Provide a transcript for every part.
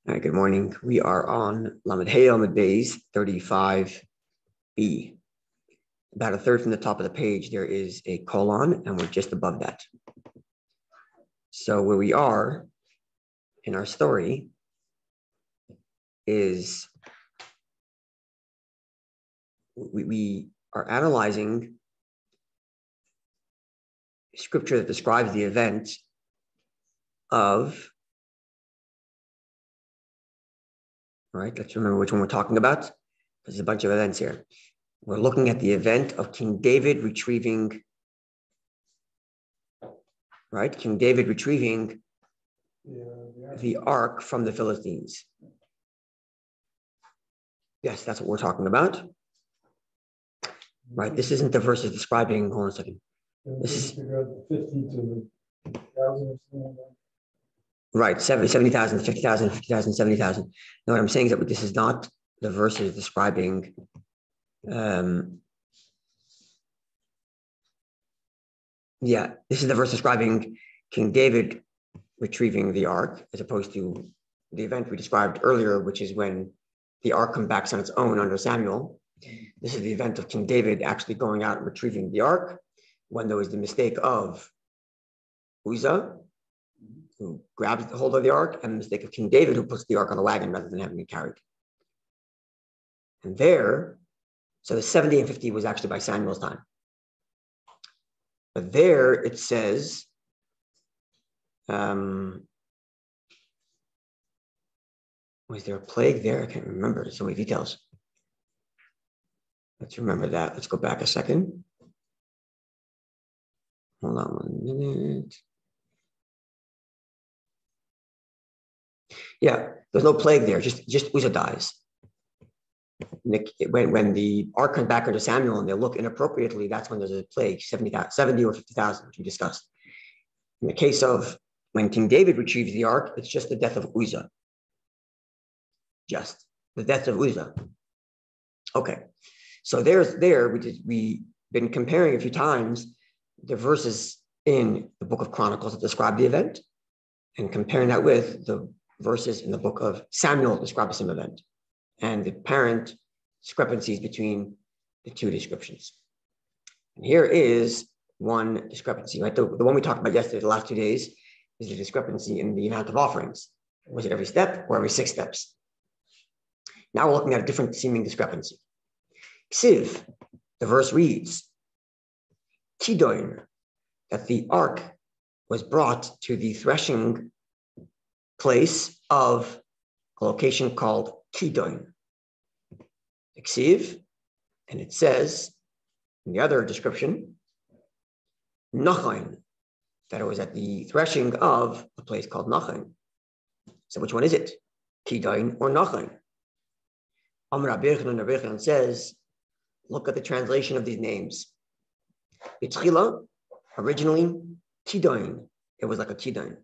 All right, good morning. We are on Lamed Hey Lamed Beis 35b. About a third from the top of the page, there is a colon, and we're just above that. So where we are in our story is we are analyzing scripture that describes the event of, all right, let's remember which one we're talking about. There's a bunch of events here. We're looking at the event of King David retrieving, right? King David retrieving the ark from the Philistines. Yes, that's what we're talking about. Right, this isn't the verses describing, hold on a second. This is 50 to 1,000. Right, 70,000, 50,000, 50,000, 70,000. Now what I'm saying is that this is not the verses describing this is the verse describing King David retrieving the ark, as opposed to the event we described earlier, which is when the ark comes back on its own under Samuel. This is the event of King David actually going out and retrieving the ark, when there was the mistake of Uzzah, who grabs the hold of the ark, and the mistake of King David, who puts the ark on the wagon rather than having it carried. And there, so the 70 and 50 was actually by Samuel's time. But there it says, was there a plague there? I can't remember. There's so many details. Let's remember that. Let's go back a second. Hold on 1 minute. Yeah, there's no plague there. Just Uzzah dies. When the ark comes back under Samuel and they look inappropriately, that's when there's a plague, 70 or 50,000, which we discussed. In the case of when King David retrieves the ark, it's just the death of Uzzah. Just the death of Uzzah. Okay, so we've been comparing a few times the verses in the book of Chronicles that describe the event, and comparing that with the verses in the book of Samuel that describe the same event, and the apparent discrepancies between the two descriptions. And here is one discrepancy, right? The one we talked about yesterday, the last 2 days, is the discrepancy in the amount of offerings. Was it every step or every 6 steps? Now we're looking at a different seeming discrepancy. Ksiv, the verse reads, Kidoin, that the ark was brought to the threshing place of a location called Kidoin. Ksiv, and it says in the other description, Nachain, that it was at the threshing of a place called Nachain. So which one is it? Kidoin or Nachain? Rabbi says, look at the translation of these names. B'tchila, originally, Kidoin. It was like a Kidoin. And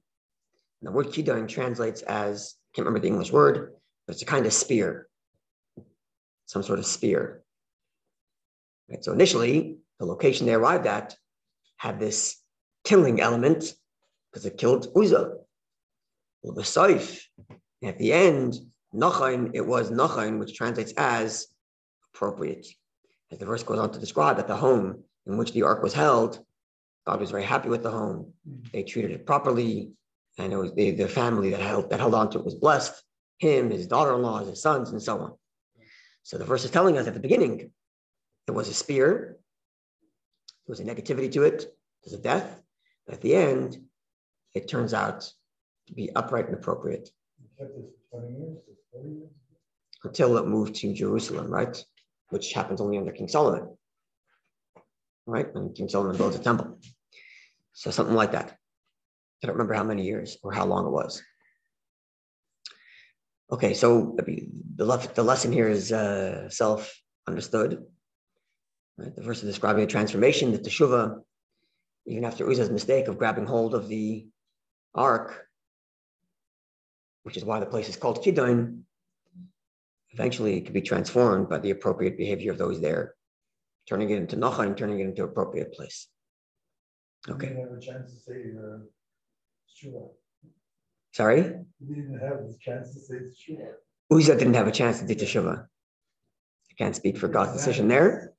the word Kidoin translates as, I can't remember the English word, but it's a kind of spear. Some sort of spear. Right, so initially, the location they arrived at had this killing element because it killed Uzzah. Well, the Saif, at the end, Nachain, it was Nachain, which translates as appropriate. As the verse goes on to describe that the home in which the ark was held, God was very happy with the home. They treated it properly, and it was the family that held on to it was blessed. Him, his daughter-in-law, his sons, and so on. So the verse is telling us at the beginning, it was a spear, there was a negativity to it, there's a death, but at the end, it turns out to be upright and appropriate. Until it moved to Jerusalem, right? Which happens only under King Solomon, right? When King Solomon builds a temple. So something like that. I don't remember how many years or how long it was. Okay, so the lesson here is self-understood. Right? The verse is describing a transformation, the teshuvah, even after Uzzah's mistake of grabbing hold of the ark, which is why the place is called Kidoin. Eventually, it could be transformed by the appropriate behavior of those there, turning it into Nachain, turning it into an appropriate place. Okay. You have a chance to say Shua. Sorry? He didn't have the chance to say teshuvah. Uzzah didn't have a chance to do teshuvah. I can't speak for God's decision there,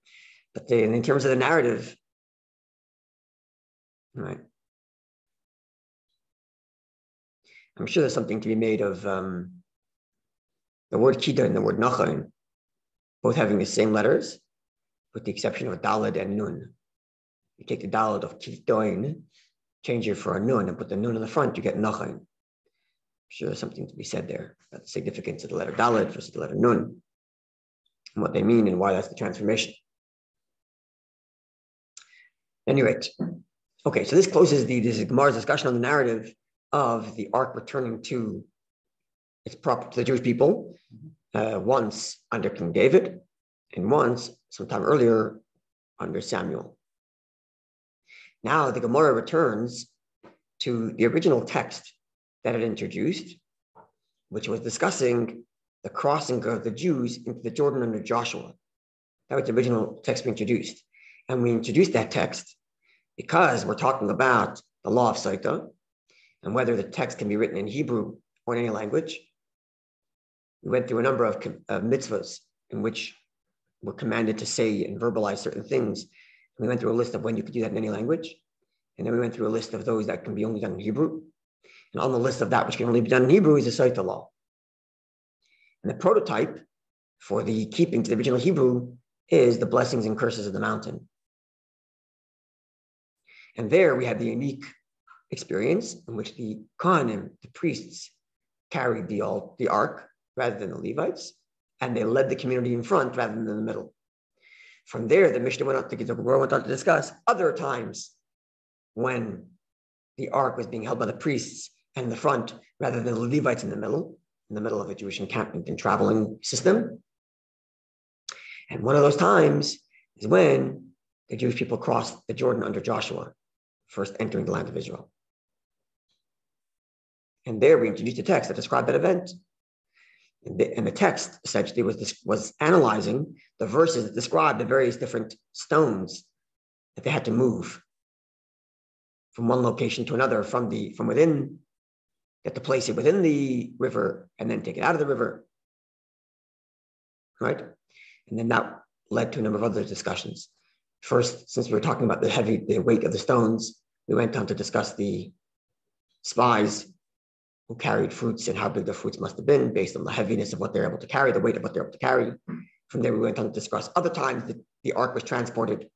but in terms of the narrative, right? I'm sure there's something to be made of the word kida and the word nachon, both having the same letters, with the exception of daled and nun. You take the daled of kidoin, change it for a nun, and put the nun in the front, you get nachon. I'm sure there's something to be said there about the significance of the letter daled versus the letter nun, and what they mean and why that's the transformation. At any rate, okay, so this closes this Gemara's discussion on the narrative of the ark returning to its proper to the Jewish people, once under King David, and once sometime earlier under Samuel. Now the Gemara returns to the original text that it introduced, which was discussing the crossing of the Jews into the Jordan under Joshua. That was the original text we introduced. And we introduced that text because we're talking about the law of Sotah and whether the text can be written in Hebrew or in any language. We went through a number of mitzvahs in which we're commanded to say and verbalize certain things. We went through a list of when you could do that in any language. And then we went through a list of those that can be only done in Hebrew. And on the list of that which can only be done in Hebrew is the Sotah law. And the prototype for the keeping to the original Hebrew is the blessings and curses of the mountain. And there we had the unique experience in which the Kohanim, the priests, carried the ark rather than the Levites, and they led the community in front rather than in the middle. From there, the Mishnah went on to discuss other times when the ark was being held by the priests and in the front rather than the Levites in the middle of a Jewish encampment and traveling system. And one of those times is when the Jewish people crossed the Jordan under Joshua, first entering the land of Israel. And there we introduced a text that described that event. And the text essentially was analyzing the verses that described the various different stones that they had to move from one location to another, from within, get to place it within the river and then take it out of the river, right? And then that led to a number of other discussions. First, since we were talking about the weight of the stones, we went on to discuss the spies who carried fruits and how big the fruits must have been based on the heaviness of what they're able to carry, the weight of what they're able to carry. From there, we went on to discuss other times that the ark was transported,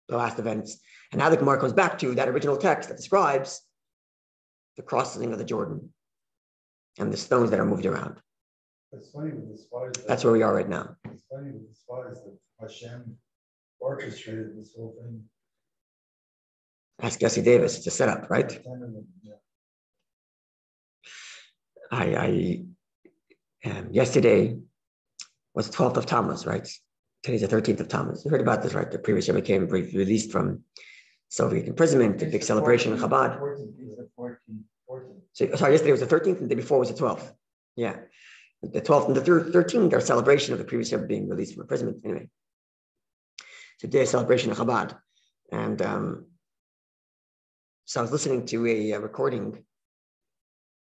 the last events. And now the Gemara comes back to that original text that describes the crossing of the Jordan and the stones that are moved around. It's funny with the spies. That's where we are right now. It's funny with the spies that Hashem orchestrated this whole thing. Ask Jesse Davis. It's a setup, right? Yeah. Yesterday was the 12th of Tammuz, right? Today's the 13th of Tammuz. You heard about this, right? The previous year became released from Soviet imprisonment, the big celebration in Chabad. 14. So, sorry, yesterday was the 13th, and the day before was the 12th. Yeah. The 12th and the 13th are celebration of the previous year being released from imprisonment. Anyway, today is celebration of Chabad. And so I was listening to a recording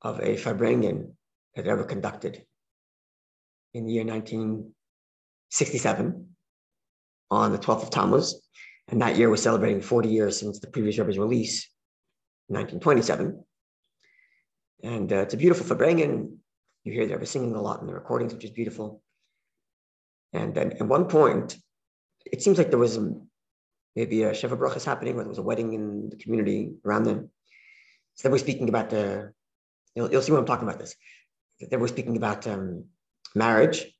of a Farbrengen that ever conducted in the year 1967 on the 12th of Tammuz. And that year was celebrating 40 years since the previous Rebbe's release in 1927. And it's a beautiful Farbrengen. You hear the Rebbe singing a lot in the recordings, which is beautiful. And then at one point, it seems like there was maybe a Sheva Brachas happening, or there was a wedding in the community around them. So they were speaking about you'll see what I'm talking about this. They were speaking about marriage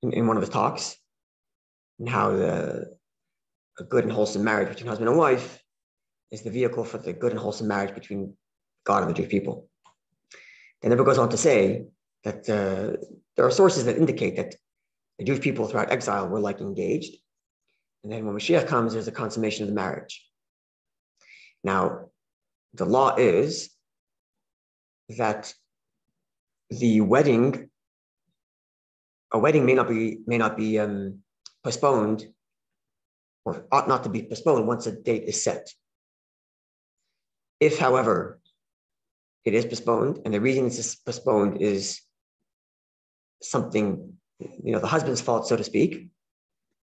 in one of his talks, and how a good and wholesome marriage between husband and wife is the vehicle for the good and wholesome marriage between God and the Jewish people. And Never goes on to say that there are sources that indicate that the Jewish people throughout exile were like engaged. And then when Mashiach comes, there's a consummation of the marriage. Now, the law is that a wedding may not be postponed, or ought not to be postponed once a date is set. If, however, it is postponed. And the reason it's postponed is something, the husband's fault, so to speak.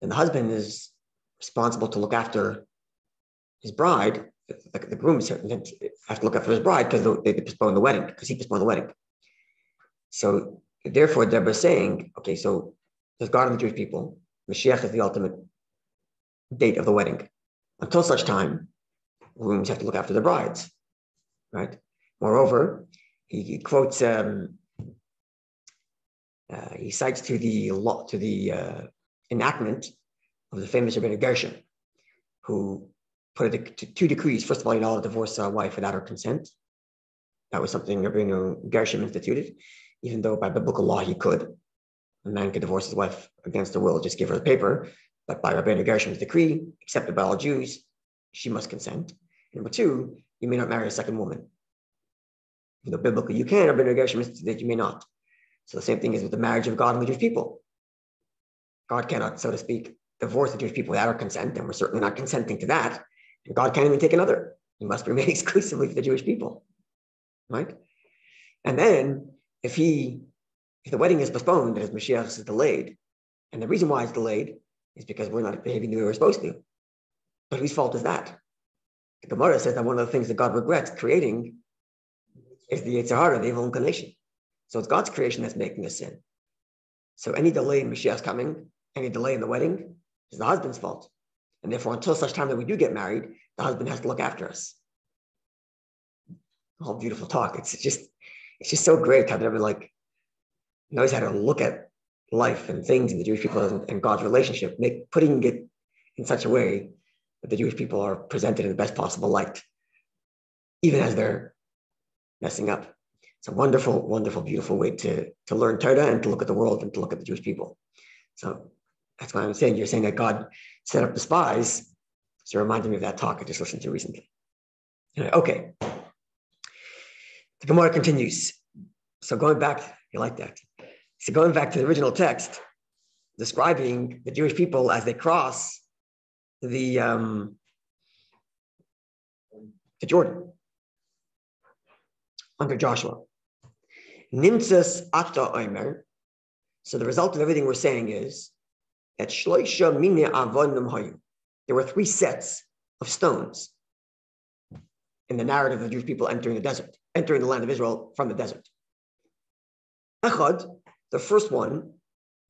And the husband is responsible to look after his bride. The groom has to look after his bride because they postponed the wedding, because he postponed the wedding. So therefore, Deborah is saying, okay, so there's God and the Jewish people. Mashiach is the ultimate date of the wedding. Until such time, grooms have to look after the brides, right? Moreover, he quotes, he cites to the enactment of the famous Rabbi Gershom, who put it to two decrees. First of all, you're not allowed to divorce a wife without her consent. That was something Rabbi Gershom instituted, even though by biblical law he could. A man could divorce his wife against her will, just give her the paper. But by Rabbi Gershom's decree, accepted by all Jews, she must consent. Number two, you may not marry a second woman. Even though biblically you can, Rabbi Gershom instituted that you may not. So the same thing is with the marriage of God and the Jewish people. God cannot, so to speak, divorce the Jewish people without our consent, and we're certainly not consenting to that. And God can't even take another. He must remain exclusively for the Jewish people, right? And then if the wedding is postponed, as Mashiach is delayed, and the reason why it's delayed is because we're not behaving the way we're supposed to. But whose fault is that? The Gemara says that one of the things that God regrets creating is the Yetzer Hara, the evil inclination. So it's God's creation that's making us sin. So any delay in Mashiach's coming, any delay in the wedding, is the husband's fault. And therefore, until such time that we do get married, the husband has to look after us. All beautiful talk. It's just so great how they're knows how to look at life and things in the Jewish people and God's relationship, putting it in such a way that the Jewish people are presented in the best possible light, even as they're messing up. It's a wonderful, wonderful, beautiful way to learn Torah and to look at the world and to look at the Jewish people. So that's why I'm saying, you're saying that God set up the spies. So it reminded me of that talk I just listened to recently. Okay. The Gemara continues. So going back, you like that. So going back to the original text, describing the Jewish people as they cross the Jordan under Joshua. Nimtzas ata omer. So the result of everything we're saying is that shloisha mine avonim hayu. There were 3 sets of stones in the narrative of the Jewish people entering the land of Israel from the desert. Echad, the first one,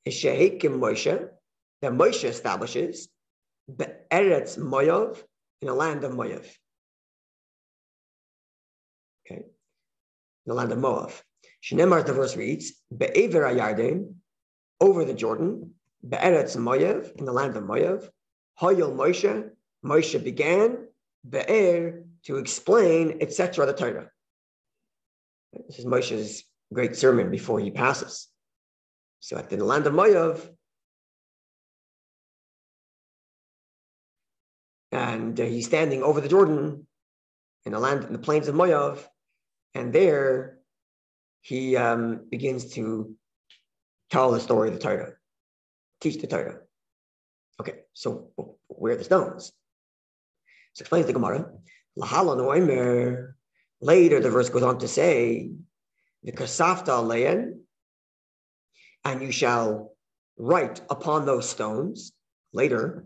is Shehekim Moshe, that Moshe establishes Be'eretz Moav, in the land of Moav. Okay, in the land of Moav. Shnemar, the verse reads, Be'ever HaYarden, over the Jordan, Be'eretz Moav, in the land of Moav. Hayol Moshe, Moshe began, Be'er, to explain, etc., the Torah. This is Moshe's great sermon before he passes. So in the land of Moav, and he's standing over the Jordan in the plains of Moav, and there he begins to tell the story of the Torah, teach the Torah. Okay, so where are the stones? So explains the Gemara. Later, the verse goes on to say, "V'kasafta alein," and you shall write upon those stones. Later,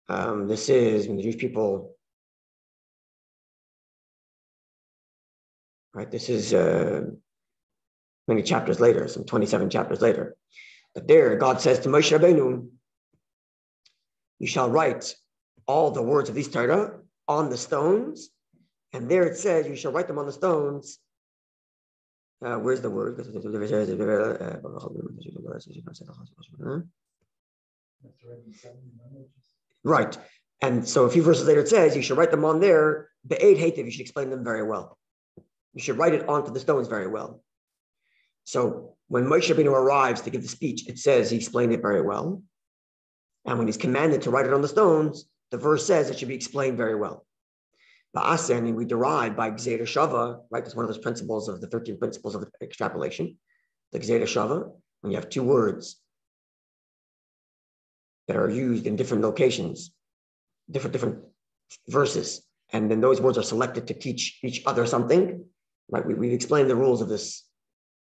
this is when the Jewish people, right? This is many chapters later, some 27 chapters later. But there, God says to Moshe Rabbeinu, "You shall write all the words of these Torah on the stones." And there it says, "You shall write them on the stones." Where's the word? Right. And so a few verses later it says, "You should write them on there. Be'ed hativ, you should explain them very well. You should write it onto the stones very well." So when Moshe Rabbeinu arrives to give the speech, it says he explained it very well. And when he's commanded to write it on the stones, the verse says it should be explained very well. And we derive by Gzeira Shava, right? That's one of those principles of the 13 principles of extrapolation. The Gzeira Shava, when you have 2 words that are used in different locations, different verses, and then those words are selected to teach each other something, right? We've explained the rules of this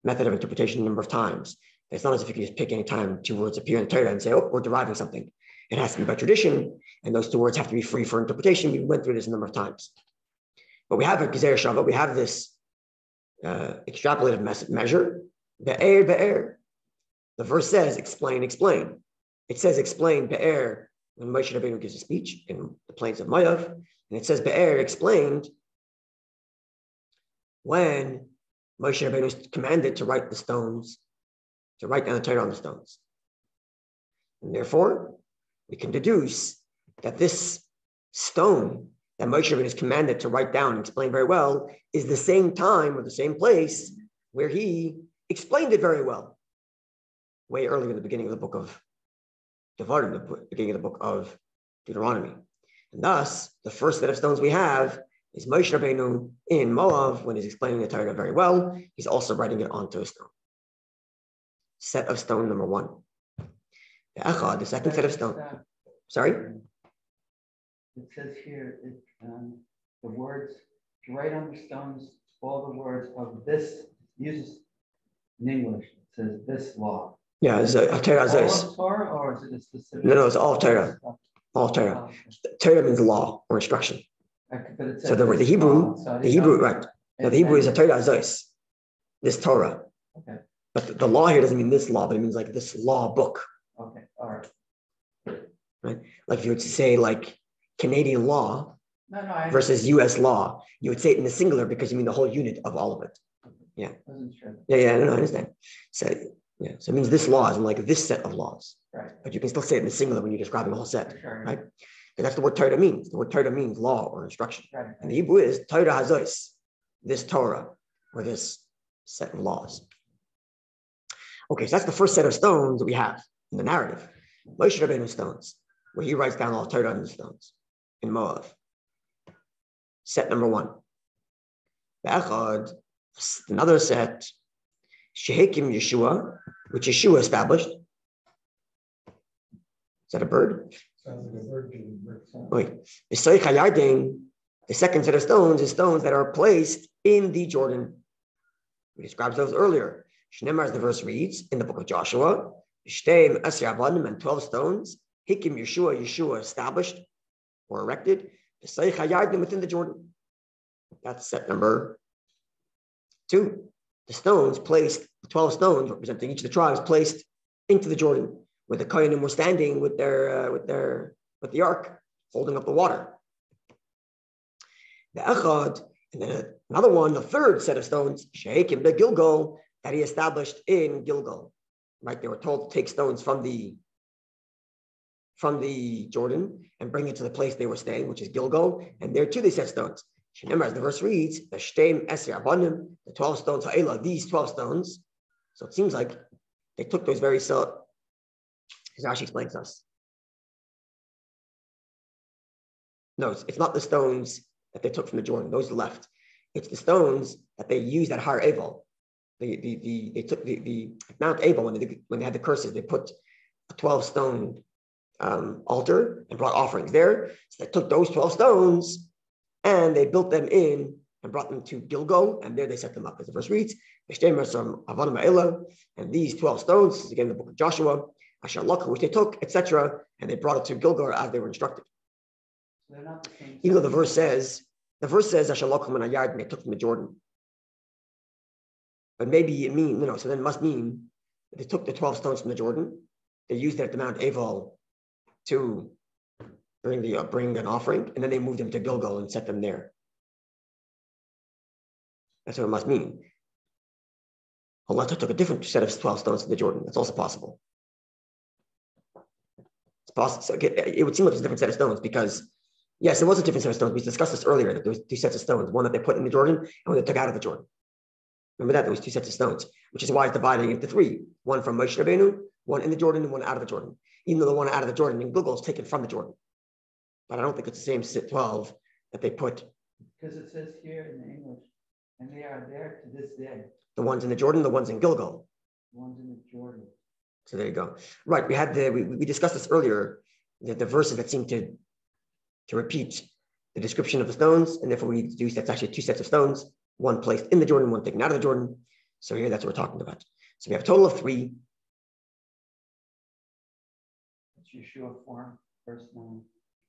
method of interpretation a number of times. It's not as if you can just pick any time 2 words appear in the Torah and say, oh, we're deriving something. It has to be by tradition, and those 2 words have to be free for interpretation. We went through this a number of times. But we have a Gezer Shava, we have this extrapolated measure, be'er, be'er. The verse says, explain, explain. It says, explain, be'er, when Moshe Rabbeinu gives a speech in the plains of Moav, and it says, be'er, explained, when Moshe Rabbeinu is commanded to write the stones, to write down the Torah on the stones. And therefore, we can deduce that this stone that Moshe Rabbeinu is commanded to write down and explain very well is the same time or the same place where he explained it very well. Way earlier in the beginning of the book of Devarim, the beginning of the book of Deuteronomy. And thus, the first set of stones we have is Moshe Rabbeinu in Moav, when he's explaining the Torah very well, he's also writing it onto a stone. Set of stone number 1. The Echad, the second set of stone. Sorry? It says here, the words, to write on the stones, all the words of this, uses in English, it says this law. Yeah, it's a Torah. All of Torah, or is it a specific? No, it's all Torah. All Torah. Torah means law or instruction. Okay, so the Hebrew, right. Now the Hebrew is a Torah Azos, this Torah. Okay. But the law here doesn't mean this law, but it means like this law book. Okay, all right. Right? Like if you were to say like Canadian law versus US law, you would say it in the singular because you mean the whole unit of all of it. Yeah. Yeah, no, I understand. So yeah, so it means this law is like this set of laws. Right. But you can still say it in the singular when you're describing a whole set. Sure. Right? And that's the word Torah means. The word Torah means law or instruction. Right. And the Hebrew is Torah Hazos, this Torah, or this set of laws. Okay, so that's the first set of stones that we have in the narrative. Moshe Rabbeinu stones, where he writes down all Torah on the stones in Moav. Set number 1. Be'echad, another set, Shehekim Yeshua, which Yeshua established. Is that a bird? Sounds like a bird getting bricked. Wait. The second set of stones is stones that are placed in the Jordan. We described those earlier. Shnemar, as the verse reads in the book of Joshua, Shteim Esrei Avadim, and 12 stones, Hikim Yeshua established or erected, within the Jordan. That's set number 2. The stones placed, the 12 stones representing each of the tribes placed into the Jordan, where the Kohanim were standing with the ark, holding up the water. The Echad, and then another one, the third set of stones, Shehekim the Gilgal, that he established in Gilgal. Right? They were told to take stones from the Jordan and bring it to the place they were staying, which is Gilgal. And there too they set stones. Remember, as the verse reads, the Shteim Esrei Avadim, the 12 stones, Ha'ela, these 12 stones. So it seems like they took those very as Rashi explains to us. No, it's not the stones that they took from the Jordan; those left. It's the stones that they used at Har Eval. They took the Mount Abel when they had the curses. They put a 12-stone altar and brought offerings there. So they took those 12 stones and they built them in and brought them to Gilgal, and there they set them up. As the verse reads, and these 12 stones, this is again the book of Joshua, which they took, etc., and they brought it to Gilgal as they were instructed. Even though the verse says, Ashalokam and Ayard, and they took from the Jordan. But maybe it means, so then it must mean that they took the 12 stones from the Jordan, they used it at the Mount Aval to bring an offering, and then they moved them to Gilgal and set them there. That's what it must mean. Allah took a different set of 12 stones to the Jordan. That's also possible. It's possible. So it would seem like it's a different set of stones because, yes, it was a different set of stones. We discussed this earlier, that there was 2 sets of stones, one that they put in the Jordan and one they took out of the Jordan. Remember that? There was 2 sets of stones, which is why it's dividing into 3. One from Moshe Rabbeinu, one in the Jordan, and one out of the Jordan. Even though the one out of the Jordan in Gilgal is taken from the Jordan. But I don't think it's the same 12 that they put. Because it says here in the English, and they are there to this day. The ones in the Jordan, the ones in Gilgal. The ones in the Jordan. So there you go. Right, we discussed this earlier, the verses that seem to repeat the description of the stones, and therefore we deduce that's actually 2 sets of stones. one placed in the Jordan, one taken out of the Jordan. So here, that's what we're talking about. So we have a total of 3. It's Yeshua form, verse 9.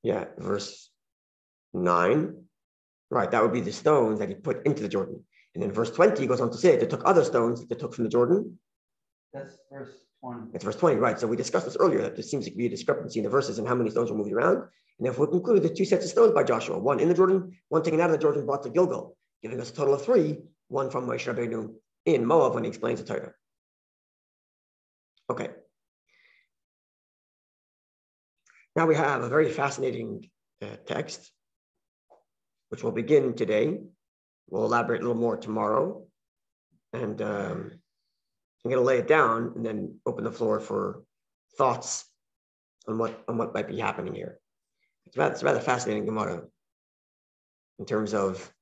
Yeah, verse 9. Right, that would be the stones that he put into the Jordan. And then verse 20 goes on to say they took other stones that they took from the Jordan. That's verse 20. It's verse 20, right? So we discussed this earlier, that there seems to be a discrepancy in the verses and how many stones were moved around. And if we conclude the 2 sets of stones by Joshua, one in the Jordan, one taken out of the Jordan, brought to Gilgal, giving us a total of 3, one from Moshe Rabbeinu in Moab when he explains the Torah. Okay. Now we have a very fascinating text, which will begin today. We'll elaborate a little more tomorrow. And I'm going to lay it down and then open the floor for thoughts on what might be happening here. It's rather fascinating Gemara in terms of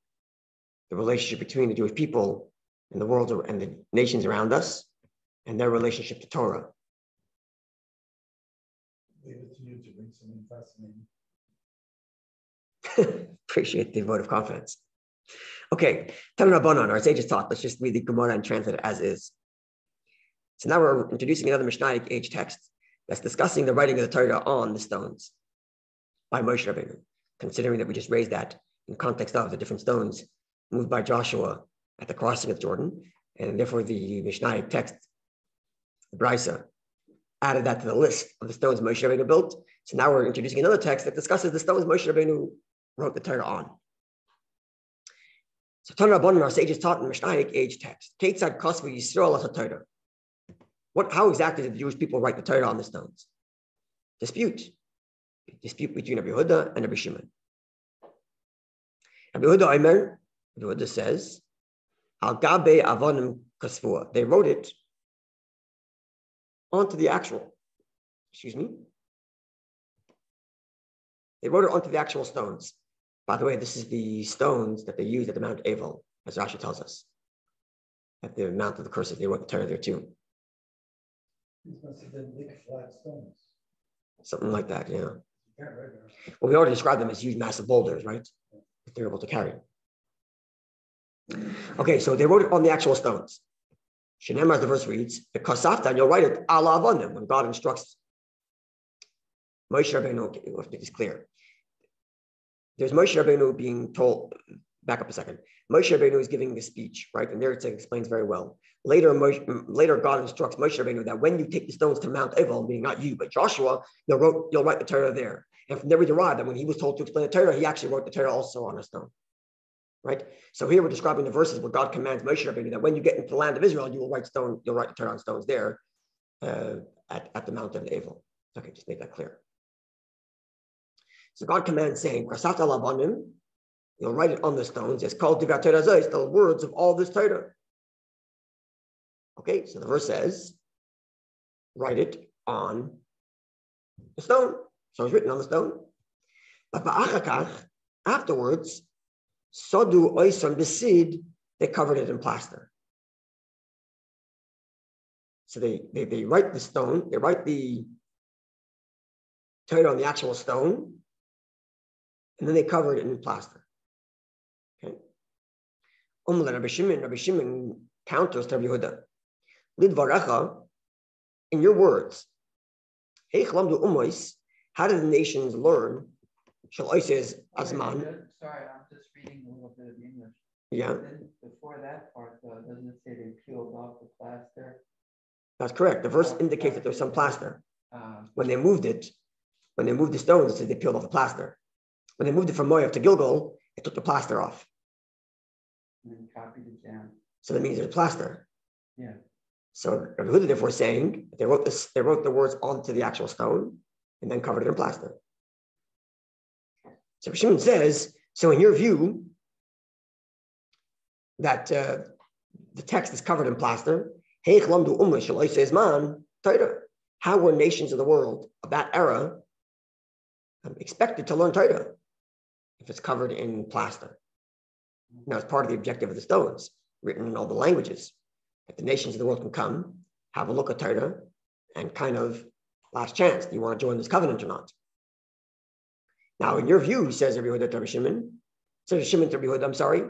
the relationship between the Jewish people and the world and the nations around us and their relationship to Torah. Leave it to you to bring something fascinating. Appreciate the vote of confidence. Okay, Talmud Sotah, our sages taught. Let's just read the Gemara and translate it as is. So now we're introducing another Mishnaic age text that's discussing the writing of the Torah on the stones by Moshe Rabbeinu, considering that we just raised that in context of the different stones moved by Joshua at the crossing of Jordan, and therefore the Mishnaic text, the Brisa, added that to the list of the stones Moshe Rabbeinu built. So now we're introducing another text that discusses the stones Moshe Rabbeinu wrote the Torah on. So Tanna Rabbanan, our sages taught in the Mishnaic age text, Ketzad Kosvu Yisrael as Torah. How exactly did the Jewish people write the Torah on the stones? Dispute between Rabbi Yehuda and Rabbi Shimon. Rabbi Yehuda says, Al Gabe Avonim Kasvua. They wrote it onto the actual, They wrote it onto the actual stones. By the way, this is the stones that they used at the Mount Avel, as Rashi tells us. At the Mount of the Curses, they wrote the Torah there too. These must have been big flat stones. Something like that, yeah. Yeah, right. Well, we already described them as huge, massive boulders, right? That they're able to carry. Okay, so they wrote it on the actual stones. Shenemar, as the verse reads, the Kasafta, and you'll write it ala avonim, when God instructs Moshe Rabbeinu. Okay, let's make this clear. There's Moshe Rabbeinu being told, back up a second. Moshe Rabbeinu is giving a speech, right? And there it explains very well. Later, God instructs Moshe Rabbeinu that when you take the stones to Mount Avel, meaning not you, but Joshua, you'll write the Torah there. And from there we derive that when he was told to explain the Torah, he actually wrote the Torah also on a stone, right? So here we're describing the verses where God commands Moshe Rabbeinu that when you get into the land of Israel, you'll write the Torah on stones there at the Mount of Avel. Okay, just make that clear. So God commands saying, Krasat al-Abanim, you'll write it on the stones. It's called Divrei Torah Zeh, it's the words of all this Torah. Okay, so the verse says, write it on the stone. So it's written on the stone. But afterwards, Sodu Oisan Besid, they covered it in plaster. So they write the stone, they write the Torah on the actual stone, and then they covered it in plaster. Okay. Rabbi Shimon counters to Rabbi Yehuda. Lidvarecha, in your words, how did the nations learn? Says Azman. Sorry, I'm just reading a little bit of English. Yeah. Then before that part, though, doesn't it say they peeled off the plaster? That's correct. The verse indicates that there's some plaster. When they moved the stones, it said they peeled off the plaster. When they moved it from Moab to Gilgal, it took the plaster off. And then copied it down. So that means there's plaster. Yeah. So Rabbi Yehuda therefore saying they wrote the words onto the actual stone and then covered it in plaster. So Shimon says, so in your view, that the text is covered in plaster, how were nations of the world of that era expected to learn Torah if it's covered in plaster? Now, it's part of the objective of the stones, written in all the languages, that the nations of the world can come, have a look at Torah, and kind of, last chance, do you want to join this covenant or not? Now, in your view, says Rabbi Yehuda to Rabbi Shimon, I'm sorry,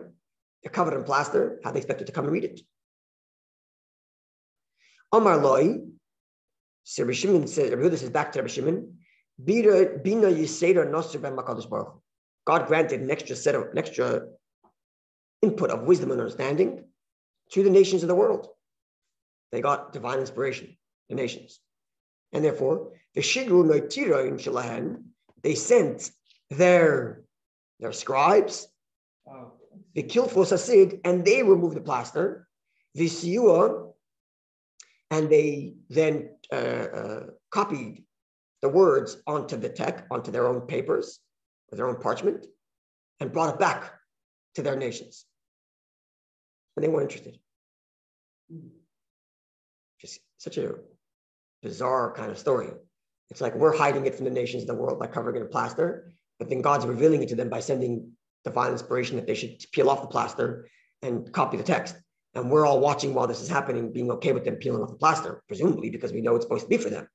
They're covered in plaster. How they expect it to come and read it? Amar Loi, so Rabbi Shimon says, Rabbi Yehuda says back to Rabbi Shimon, Bina Yisera Nosser Ben Makadosh Baruch Hu. God granted an extra input of wisdom and understanding to the nations of the world. They got divine inspiration, the nations. And therefore, the Shigru Noitira in Shalahan, they sent their scribes, the Kilfos Hasid, and they removed the plaster, the Siyua, and they then copied the words onto the tech, onto their own papers, or their own parchment, and brought it back to their nations. And they weren't interested. Just such a bizarre kind of story. It's like we're hiding it from the nations of the world by covering it in plaster, but then God's revealing it to them by sending divine inspiration that they should peel off the plaster and copy the text. And we're all watching while this is happening, being okay with them peeling off the plaster, presumably because we know it's supposed to be for them.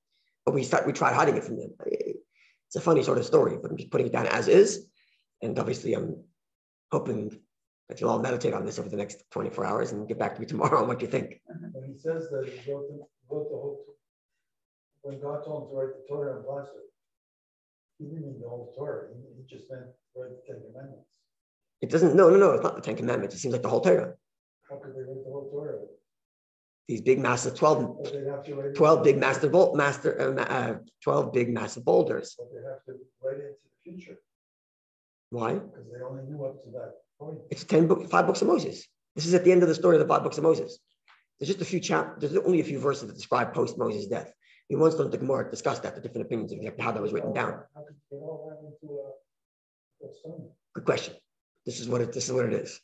But we tried hiding it from them. It's a funny sort of story, but I'm just putting it down as is. And obviously I'm hoping that you'll all meditate on this over the next 24 hours and get back to me tomorrow on what you think. When he says that he wrote the whole, when God told him to write the Torah on plaster, he didn't mean the whole Torah. He just meant write the 10 Commandments. It doesn't, no, it's not the 10 Commandments. It seems like the whole Torah. How could they write the whole Torah? These big massive 12 big massive boulders. But they have to write it into the future. Why? Because they only knew up to that point. It's 5 books of Moses. This is at the end of the story of the 5 books of Moses. There's just a few there's only a few verses that describe post-Moses' death. We once learned the Gemara discussed that, the different opinions of how that was written down. How could you get all that into a stone? Good question. This is what it is.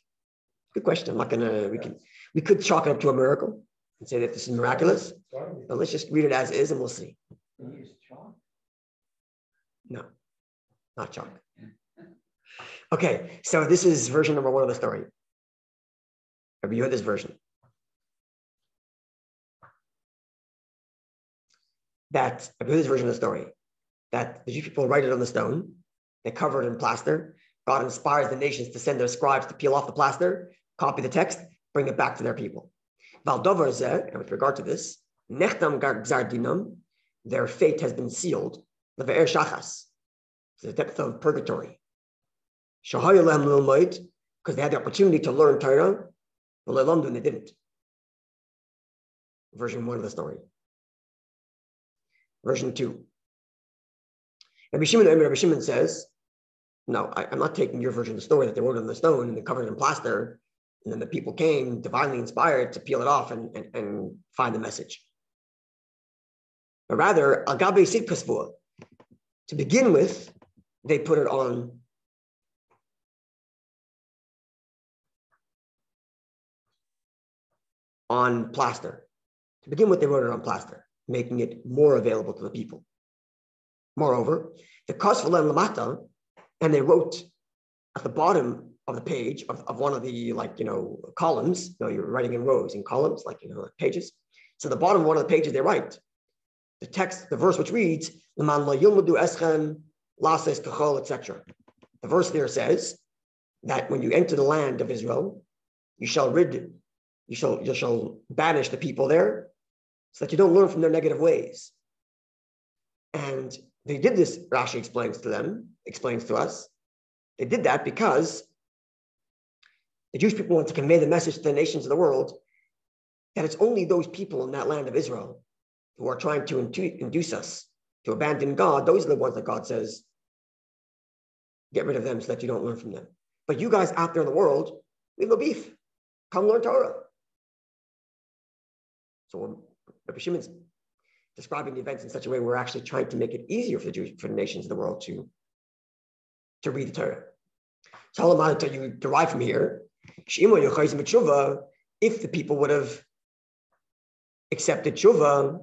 Good question. I'm not gonna. We could chalk it up to a miracle and say that this is miraculous. But let's just read it as is, and we'll see. Can you use chalk? No, not chalk. Okay, so this is version number 1 of the story. Have you heard this version? Have you heard this version of the story? That the Jewish people write it on the stone, they cover it in plaster. God inspires the nations to send their scribes to peel off the plaster, copy the text, bring it back to their people. And with regard to this, their fate has been sealed. To the depth of purgatory. Because they had the opportunity to learn Torah, and they didn't. Version 1 of the story. Version 2. Rabbi Shimon says, no, I'm not taking your version of the story that they wrote on the stone and they covered it in plaster, and then the people came divinely inspired to peel it off and find the message. But rather, agabe sid kasvua. To begin with, they put it on plaster. To begin with, they wrote it on plaster, making it more available to the people. Moreover, the kasvalam lamata, and they wrote at the bottom of the page of one of the columns. You're writing in rows, in columns, like pages. So the bottom of one of the pages, they write the text, the verse which reads, "L'man lo yilmadu eschem lases kachol," etc. The verse there says that when you enter the land of Israel, you shall banish the people there, so that you don't learn from their negative ways. And they did this, Rashi explains to us. They did that because the Jewish people want to convey the message to the nations of the world that it's only those people in that land of Israel who are trying to induce us to abandon God. Those are the ones that God says, get rid of them so that you don't learn from them. But you guys out there in the world, we have no beef. Come learn Torah. So Rabbi Shimon's describing the events in such a way we're actually trying to make it easier for the nations of the world to read the Torah. So Halamata, you derive from here, if the people would have accepted tshuva,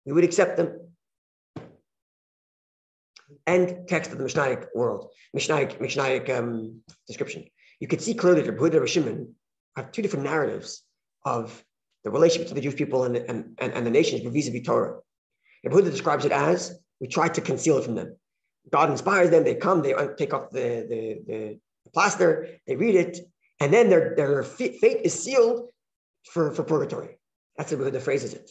we would accept them. End text of the Mishnaic world, Mishnaic description. You could see clearly that Rabbi Shimon have 2 different narratives of the relationship to the Jewish people and the nations vis-a-vis Torah. Rabbi describes it as we tried to conceal it from them. God inspires them. They come. They take off the plaster. They read it, and then their fate is sealed for purgatory. That's the way the phrase is it.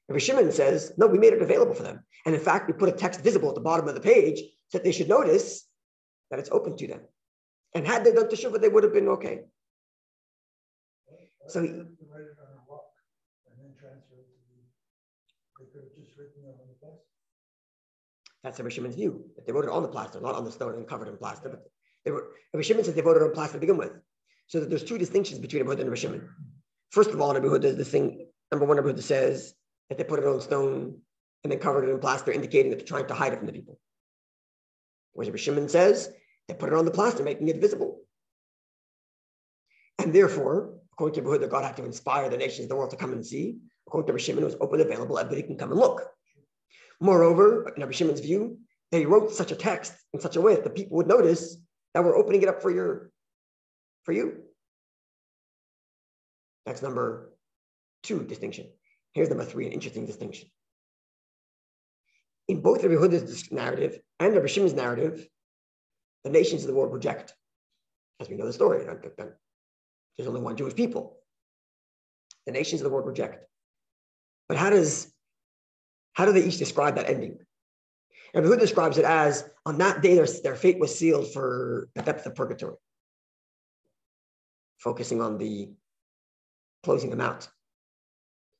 Rabbi Shimon says, no, we made it available for them. And in fact, we put a text visible at the bottom of the page so that they should notice that it's open to them. And had they done teshuvah, they would have been okay. So write it on a rock and then transfer it to they could have just written it on the plaster. That's Rabbi Shimon's view. That they wrote it on the plaster, not on the stone and covered in plaster. But Rabbi Shimon says they wrote it on plaster to begin with. So that there's two distinctions between Rabbi Huda and Rabbi Shimon. First of all, Rabbi Huda is the thing. Number one, Rabbi Huda says that they put it on stone and then covered it in plaster, indicating that they're trying to hide it from the people. Whereas Rabbi Shimon says they put it on the plaster, making it visible. And therefore, according to Rabbi Huda, God had to inspire the nations of the world to come and see. According to Rabbi Shimon, it was open, available, everybody can come and look. Moreover, in Rabbi Shimon's view, they wrote such a text in such a way that the people would notice that we're opening it up for you. That's number two distinction. Here's number three, an interesting distinction. In both Rabbi Huda's narrative and Rabbi Shimon's narrative, the nations of the world reject. As we know the story, there's only one Jewish people. The nations of the world reject. But how do they each describe that ending? Rabbi Huda describes it as, on that day, their fate was sealed for the depth of purgatory, focusing on the closing them out.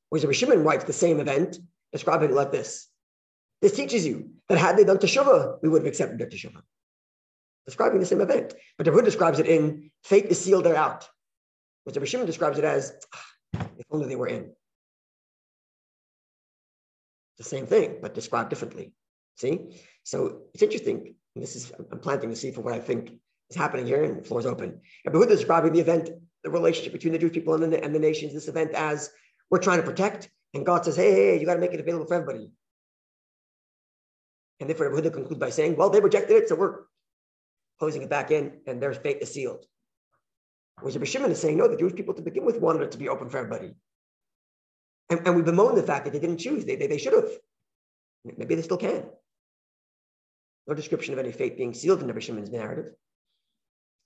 Whereas Rabbi Shimon writes the same event, describing it like this. This teaches you that had they done teshuvah, we would have accepted their teshuvah. Describing the same event. But Rabbi Huda describes it in, fate is sealed, they're out. Whereas Rabbi Shimon describes it as, if only they were in. The same thing, but described differently. See? So it's interesting. And this is, I'm planting the seed for what I think is happening here, and the floor is open. Rabbi Huda is describing the event, the relationship between the Jewish people and the nations, this event as we're trying to protect, and God says, hey, you got to make it available for everybody. And therefore, Rabbi Huda concludes by saying, well, they rejected it, so we're closing it back in, and their fate is sealed. Whereas Rabbi Shimon is saying, no, the Jewish people to begin with wanted it to be open for everybody. And we bemoan the fact that they didn't choose. They should have. Maybe they still can. No description of any fate being sealed in Rabbi Shimon's narrative.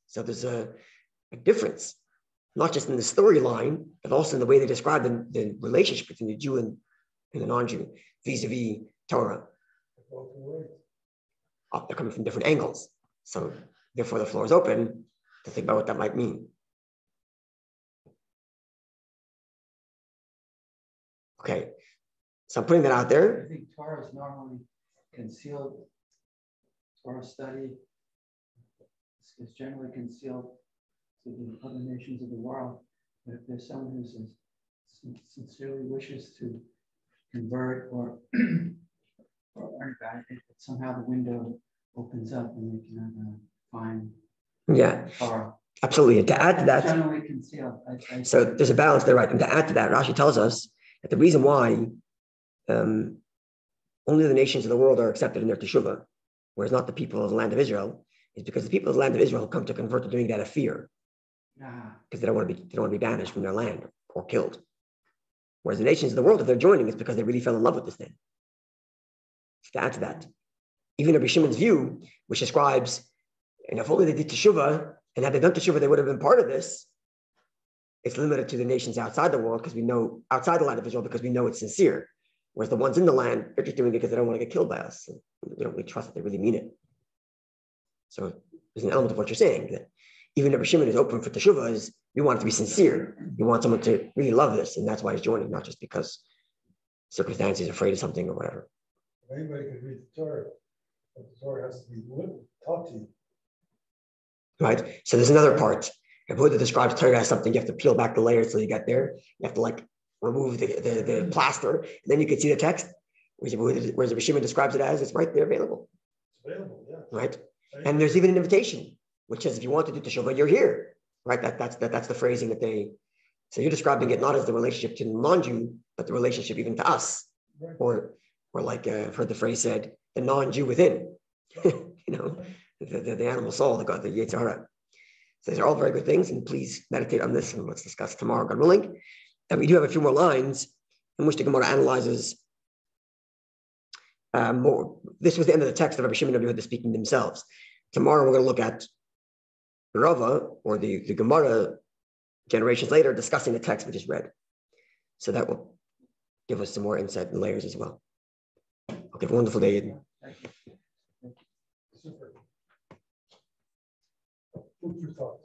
So there's a difference, not just in the storyline, but also in the way they describe the relationship between the Jew and the non-Jew vis-a-vis Torah. They're coming from different angles. So therefore the floor is open to think about what that might mean. Okay, so I'm putting that out there. I think Torah is normally concealed. Torah study is generally concealed to the other nations of the world. But if there's someone who sincerely wishes to convert or somehow the window opens up and we can find Torah. Absolutely. And to add to that, generally concealed. So there's a balance there, right? And to add to that, Rashi tells us that the reason why only the nations of the world are accepted in their teshuvah, whereas not the people of the land of Israel, is because the people of the land of Israel come to convert to doing that out of fear, because they don't want to be banished from their land or killed. Whereas the nations of the world, if they're joining, it's because they really fell in love with this thing. To add to that, even Rabbi Shimon's view, which describes, if only they did teshuvah, and had they done teshuvah, they would have been part of this. It's limited to the nations outside the world because we know outside the land of Israel because we know it's sincere. Whereas the ones in the land, they're just doing it because they don't want to get killed by us. And we don't really trust that they really mean it. So there's an element of what you're saying that even Rabbi Shimon is open for teshuvah is we want it to be sincere. We want someone to really love this, and that's why he's joining, not just because circumstances, afraid of something or whatever. Anybody could read the Torah, but the Torah has to be taught to you. Right. So there's another part. If Huda describes Torah as something, you have to peel back the layers till you get there. You have to remove the plaster, and then you can see the text. Whereas Rabbi Shimon describes it as it's right there available. It's available, yeah. Right. And there's even an invitation, which says if you want to do teshuvah, you're here. Right. That's the phrasing that they. So you're describing it not as the relationship to the non-Jew, but the relationship even to us, Right. or like I've heard the phrase said, the non-Jew within. The animal soul, the Yetzer Hara. So these are all very good things, and please meditate on this, and let's discuss tomorrow, God willing. And we do have a few more lines in which the Gemara analyzes This was the end of the text of Rabbi Shimon and Rabbi Yehuda speaking themselves. Tomorrow we're going to look at Rava, or the Gemara generations later, discussing the text we just read. So that will give us some more insight and layers as well. Okay, have a wonderful day, Eden. Thank you. Super. Food for thought.